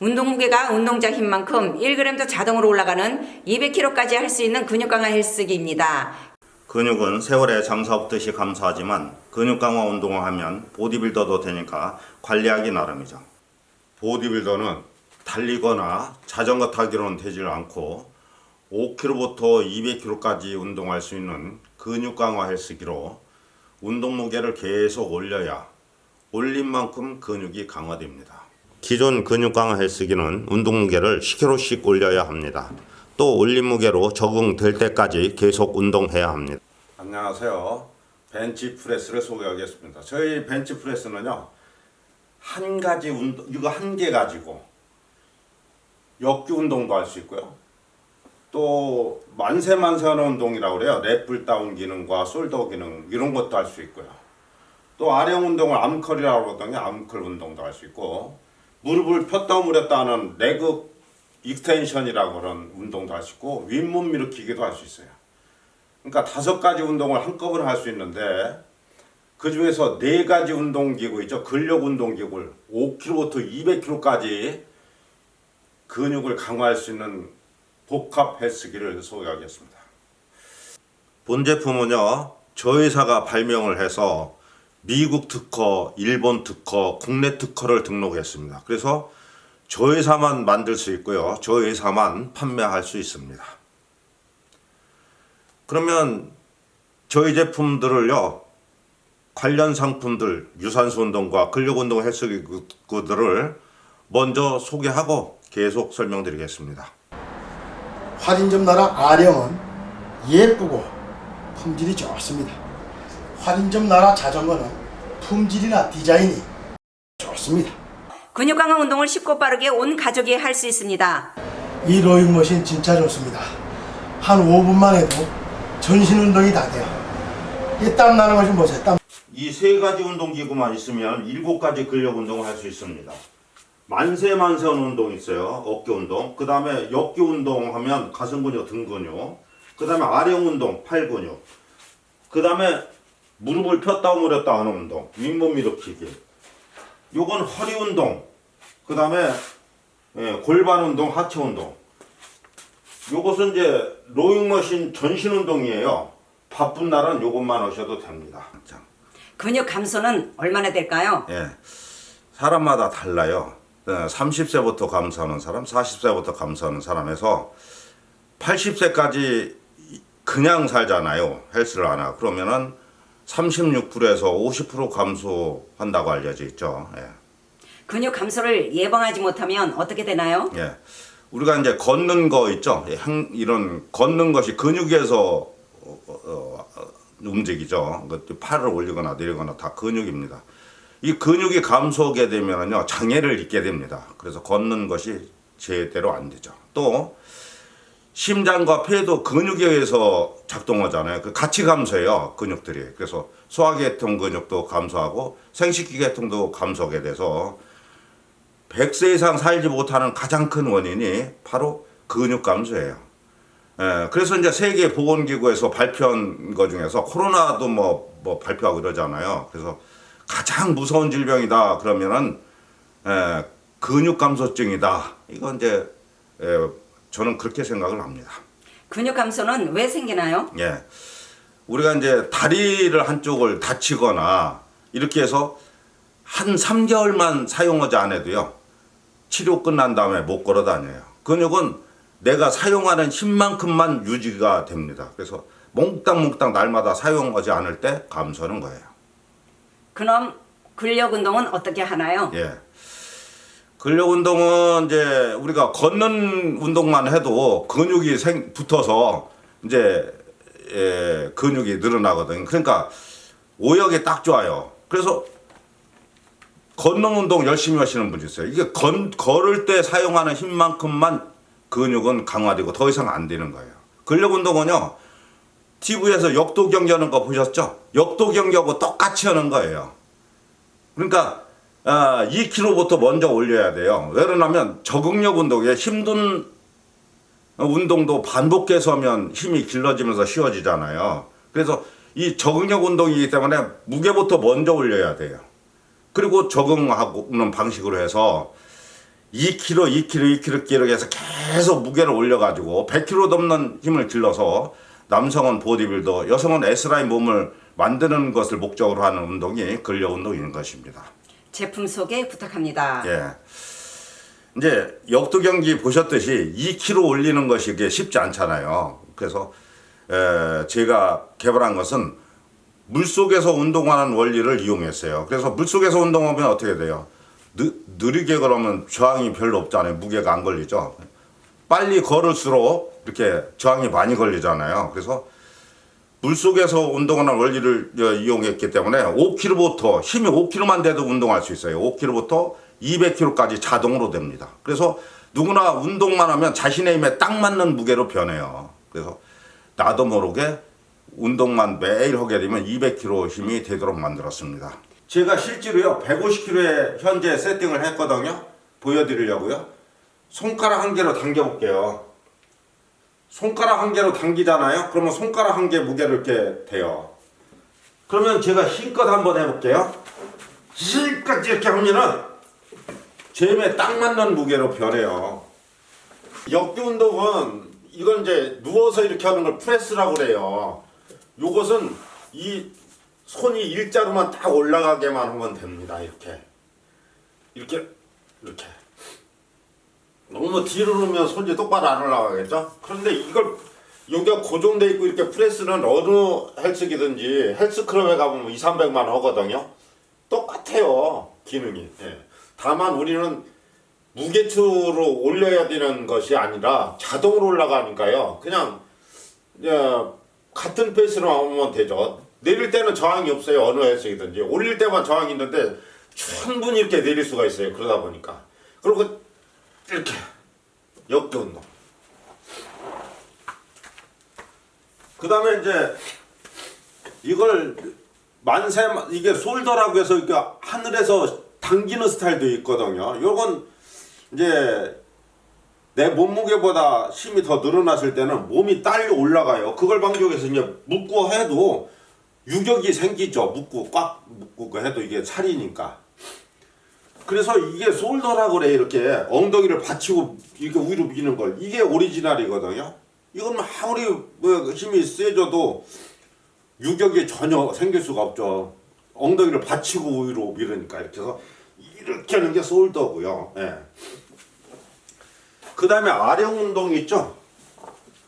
운동 무게가 운동자 힘만큼 1g도 자동으로 올라가는 200kg까지 할 수 있는 근육 강화 헬스기입니다. 근육은 세월에 장사 없듯이 감사하지만 근육 강화 운동을 하면 보디빌더도 되니까 관리하기 나름이죠. 보디빌더는 달리거나 자전거 타기로는 되질 않고 5kg부터 200kg까지 운동할 수 있는 근육 강화 헬스기로 운동 무게를 계속 올려야 올린 만큼 근육이 강화됩니다. 기존 근육 강화 헬스기는 운동 무게를 10kg씩 올려야 합니다. 또 올린 무게로 적응될 때까지 계속 운동해야 합니다. 안녕하세요. 벤치프레스를 소개하겠습니다. 저희 벤치프레스는요, 한 가지 운동, 이거 한 개 가지고 역기 운동도 할 수 있고요. 또 만세하는 운동이라고 그래요. 랩 다운 기능과 숄더 기능 이런 것도 할 수 있고요. 또 아령 운동을 암컬이라고 그러더니 암컬 운동도 할 수 있고, 무릎을 폈다 오므렸다 하는 레그 익스텐션이라고 그런 운동도 할 수 있고, 윗몸 일으키기도 할 수 있어요. 그러니까 5가지 운동을 한꺼번에 할 수 있는데, 그 중에서 4가지 운동기구 있죠. 근력 운동기구를 5kg부터 200kg까지 근육을 강화할 수 있는 복합 헬스기를 소개하겠습니다. 본 제품은요, 저희 회사가 발명을 해서 미국 특허, 일본 특허, 국내 특허를 등록했습니다. 그래서 저희 회사만 만들 수 있고요, 저희 회사만 판매할 수 있습니다. 그러면 저희 제품들을요, 관련 상품들, 유산소 운동과 근력 운동 헬스기구들을 먼저 소개하고 계속 설명드리겠습니다. 할인점 나라 아령은 예쁘고 품질이 좋습니다. 할인점 나라 자전거는 품질이나 디자인이 좋습니다. 근육 강화 운동을 쉽고 빠르게 온 가족이 할 수 있습니다. 이 로잉머신 진짜 좋습니다. 한 5분만 해도 전신 운동이 다 돼요. 이 땀 나는 거 좀 보세요. 땀. 이 3가지 운동기구만 있으면 7가지 근력 운동을 할 수 있습니다. 만세하는 운동 있어요. 어깨 운동. 그 다음에 역기 운동 하면 가슴 근육, 등 근육. 그 다음에 아령 운동, 팔 근육. 그 다음에 무릎을 폈다 오므렸다 하는 운동. 윗몸 일으키기. 요건 허리 운동. 그 다음에 골반 운동, 하체 운동. 요것은 이제 로잉머신 전신 운동이에요. 바쁜 날은 요것만 하셔도 됩니다. 근육 감소는 얼마나 될까요? 예, 사람마다 달라요. 30세부터 감소하는 사람, 40세부터 감소하는 사람에서 80세까지 그냥 살잖아요. 헬스를 안 하고. 그러면은 36%에서 50% 감소한다고 알려져 있죠. 예. 근육 감소를 예방하지 못하면 어떻게 되나요? 예. 우리가 이제 걷는 거 있죠. 이런 걷는 것이 근육에서 움직이죠. 팔을 올리거나 내리거나 다 근육입니다. 이 근육이 감소하게 되면요, 장애를 입게 됩니다. 그래서 걷는 것이 제대로 안 되죠. 또 심장과 폐도 근육에 의해서 작동하잖아요. 같이 감소해요, 근육들이. 그래서 소화계통 근육도 감소하고 생식기계통도 감소하게 돼서 100세 이상 살지 못하는 가장 큰 원인이 바로 근육 감소예요. 그래서 이제 세계보건기구에서 발표한 것 중에서 코로나도 뭐 발표하고 그러잖아요. 그래서 가장 무서운 질병이다 그러면은 근육 감소증이다. 이건 이제 저는 그렇게 생각을 합니다. 근육 감소는 왜 생기나요? 예, 우리가 이제 다리를 한쪽을 다치거나 이렇게 해서 한 3개월만 사용하지 않아도요, 치료 끝난 다음에 못 걸어 다녀요. 근육은 내가 사용하는 힘만큼만 유지가 됩니다. 그래서 몽땅몽땅 날마다 사용하지 않을 때 감소하는 거예요. 그럼 근력 운동은 어떻게 하나요? 예. 근력 운동은 이제 우리가 걷는 운동만 해도 근육이 붙어서 이제 근육이 늘어나거든요. 그러니까 오역이 딱 좋아요. 그래서 걷는 운동 열심히 하시는 분이 있어요. 이게 걸을 때 사용하는 힘만큼만 근육은 강화되고 더 이상 안 되는 거예요. 근력 운동은요, TV에서 역도 경기하는 거 보셨죠? 역도 경기하고 똑같이 하는 거예요. 그러니까 2kg부터 먼저 올려야 돼요. 왜 그러냐면 적응력 운동에 힘든 운동도 반복해서 하면 힘이 길러지면서 쉬워지잖아요. 그래서 이 적응력 운동이기 때문에 무게부터 먼저 올려야 돼요. 그리고 적응하는 방식으로 해서 2kg 해서 계속 무게를 올려가지고 100kg 넘는 힘을 길러서 남성은 보디빌더, 여성은 S라인 몸을 만드는 것을 목적으로 하는 운동이 근력 운동인 것입니다. 제품 소개 부탁합니다. 예. 이제 역도 경기 보셨듯이 2kg 올리는 것이 이게 쉽지 않잖아요. 그래서 제가 개발한 것은 물속에서 운동하는 원리를 이용했어요. 그래서 물속에서 운동하면 어떻게 돼요? 느리게 걸으면 저항이 별로 없잖아요. 무게가 안 걸리죠. 빨리 걸을수록 이렇게 저항이 많이 걸리잖아요. 그래서 물속에서 운동하는 원리를 이용했기 때문에 5kg부터 힘이 5kg만 돼도 운동할 수 있어요. 5kg부터 200kg까지 자동으로 됩니다. 그래서 누구나 운동만 하면 자신의 힘에 딱 맞는 무게로 변해요. 그래서 나도 모르게 운동만 매일 하게 되면 200kg 힘이 되도록 만들었습니다. 제가 실제로요 150kg에 현재 세팅을 했거든요. 보여드리려고요. 손가락 한 개로 당겨 볼게요. 손가락 한 개로 당기잖아요. 그러면 손가락 한 개 무게로 이렇게 돼요. 그러면 제가 힘껏 한번 해볼게요. 힘껏 이렇게 하면은 제 힘에 딱 맞는 무게로 변해요. 역기 운동은 이건 이제 누워서 이렇게 하는 걸 프레스라고 그래요. 요것은 이 손이 일자로만 딱 올라가게만 하면 됩니다. 이렇게 너무 뒤로 놓으면 손이 똑바로 안 올라가겠죠? 그런데 이걸 여기가 고정돼 있고 이렇게 프레스는 어느 헬스기든지 헬스클럽에 가보면 200~300만 하거든요. 똑같아요 기능이. 예. 다만 우리는 무게추로 올려야 되는 것이 아니라 자동으로 올라가니까요. 그냥 같은 페이스로 하면 되죠. 내릴 때는 저항이 없어요. 어느 헬스기든지. 올릴 때만 저항이 있는데 충분히 이렇게 내릴 수가 있어요. 그러다 보니까. 그리고 이렇게 역기 운동. 그 다음에 이제 이걸 이게 솔더라고 해서 이렇게 하늘에서 당기는 스타일도 있거든요. 요건 이제 내 몸무게보다 힘이 더 늘어났을 때는 몸이 딸려 올라가요. 그걸 방지해서 이제 묶고 해도 유격이 생기죠. 꽉 묶고 해도 이게 살이니까. 그래서 이게 솔더라고 그래. 이렇게 엉덩이를 받치고 이렇게 위로 미는 걸. 이게 오리지널이거든요. 이건 아무리 힘이 세져도 유격이 전혀 생길 수가 없죠. 엉덩이를 받치고 위로 밀으니까. 이렇게 해서 이렇게 하는 게 솔더고요. 예. 그 다음에 아령 운동이 있죠.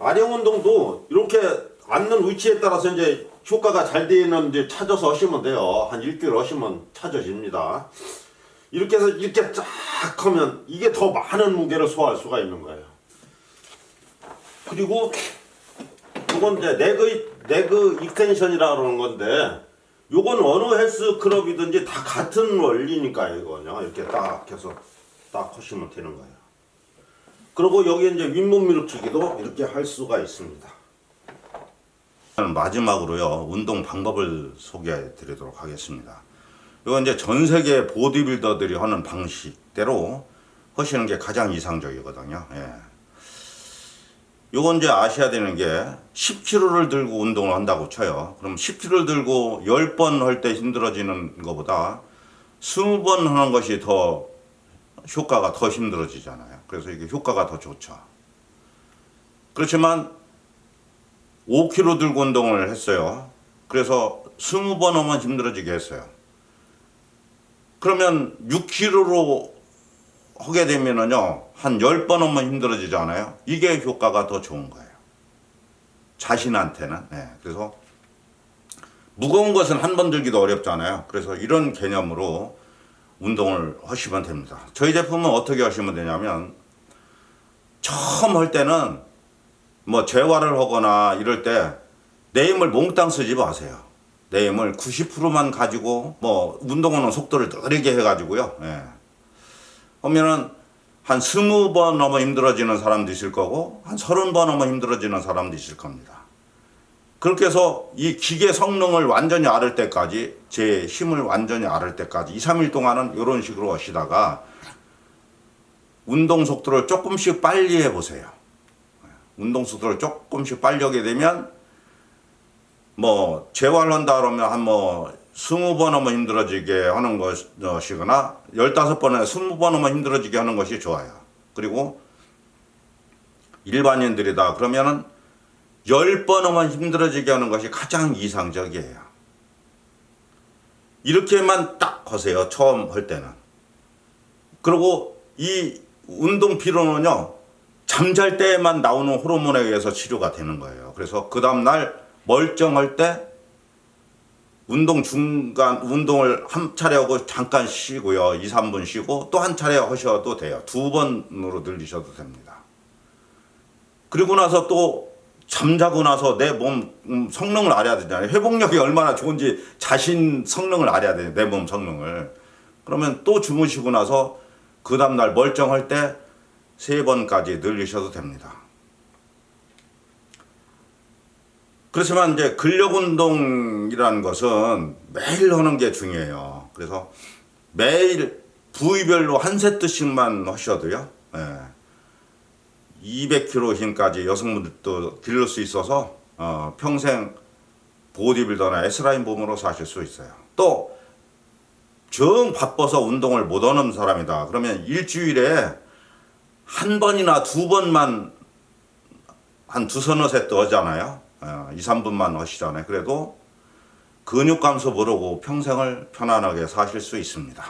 아령 운동도 이렇게 앉는 위치에 따라서 이제 효과가 잘 되는 이제 찾아서 하시면 돼요. 한 1개월 하시면 찾아집니다. 이렇게 해서 이렇게 쫙 하면 이게 더 많은 무게를 소화할 수가 있는 거예요. 그리고 이건 이제 네그 익스텐션이라 그러는 건데 요건 어느 헬스 클럽이든지 다 같은 원리니까 이거요. 이렇게 딱 해서 딱 하시면 되는 거예요. 그리고 여기 이제 윗몸 밀어치기도 이렇게 할 수가 있습니다. 마지막으로요 운동 방법을 소개해 드리도록 하겠습니다. 이건 이제 전 세계 보디빌더들이 하는 방식대로 하시는 게 가장 이상적이거든요. 예. 요건 이제 아셔야 되는 게 10kg를 들고 운동을 한다고 쳐요. 그럼 10kg를 들고 10번 할 때 힘들어지는 것보다 20번 하는 것이 더 효과가 더 힘들어지잖아요. 그래서 이게 효과가 더 좋죠. 그렇지만 5kg 들고 운동을 했어요. 그래서 20번 하면 힘들어지게 했어요. 그러면 6kg로 하게 되면은요, 한 10번 하면 힘들어지잖아요. 이게 효과가 더 좋은 거예요. 자신한테는. 네. 그래서 무거운 것은 한 번 들기도 어렵잖아요. 그래서 이런 개념으로 운동을 하시면 됩니다. 저희 제품은 어떻게 하시면 되냐면, 처음 할 때는 뭐 재활을 하거나 이럴 때 내 힘을 몽땅 쓰지 마세요. 내 힘을 90%만 가지고 뭐 운동하는 속도를 느리게 해가지고요. 예. 그러면은 한 20번 넘어 힘들어지는 사람도 있을 거고 한 30번 넘어 힘들어지는 사람도 있을 겁니다. 그렇게 해서 이 기계 성능을 완전히 앓을 때까지, 제 힘을 완전히 앓을 때까지 2~3일 동안은 이런 식으로 하시다가 운동 속도를 조금씩 빨리 해보세요. 운동 속도를 조금씩 빨리 하게 되면 뭐 재활한다 그러면 한 뭐 20번 하면 힘들어지게 하는 것이거나 15번에 20번 하면 힘들어지게 하는 것이 좋아요. 그리고 일반인들이다 그러면은 10번 하면 힘들어지게 하는 것이 가장 이상적이에요. 이렇게만 딱 하세요. 처음 할 때는. 그리고 이 운동 피로는요. 잠잘 때만 나오는 호르몬에 의해서 치료가 되는 거예요. 그래서 그 다음날 멀쩡할 때 운동을 한 차례 하고 잠깐 쉬고요. 2, 3분 쉬고 또 한 차례 하셔도 돼요. 2번으로 늘리셔도 됩니다. 그리고 나서 또 잠자고 나서 내 몸 성능을 알아야 되잖아요. 회복력이 얼마나 좋은지 자신 성능을 알아야 돼요. 내 몸 성능을. 그러면 또 주무시고 나서 그 다음날 멀쩡할 때 3번까지 늘리셔도 됩니다. 그렇지만 이제 근력 운동이라는 것은 매일 하는 게 중요해요. 그래서 매일 부위별로 한 세트씩만 하셔도요. 200kg 힘까지 여성분들도 기를 수 있어서 평생 보디빌더나 S라인 몸으로 사실 수 있어요. 또 정 바빠서 운동을 못 하는 사람이다. 그러면 일주일에 한 번이나 2번만 한 2-3세트 하잖아요. 2, 3분만 하시잖아요. 그래도 근육 감소 모르고 평생을 편안하게 사실 수 있습니다.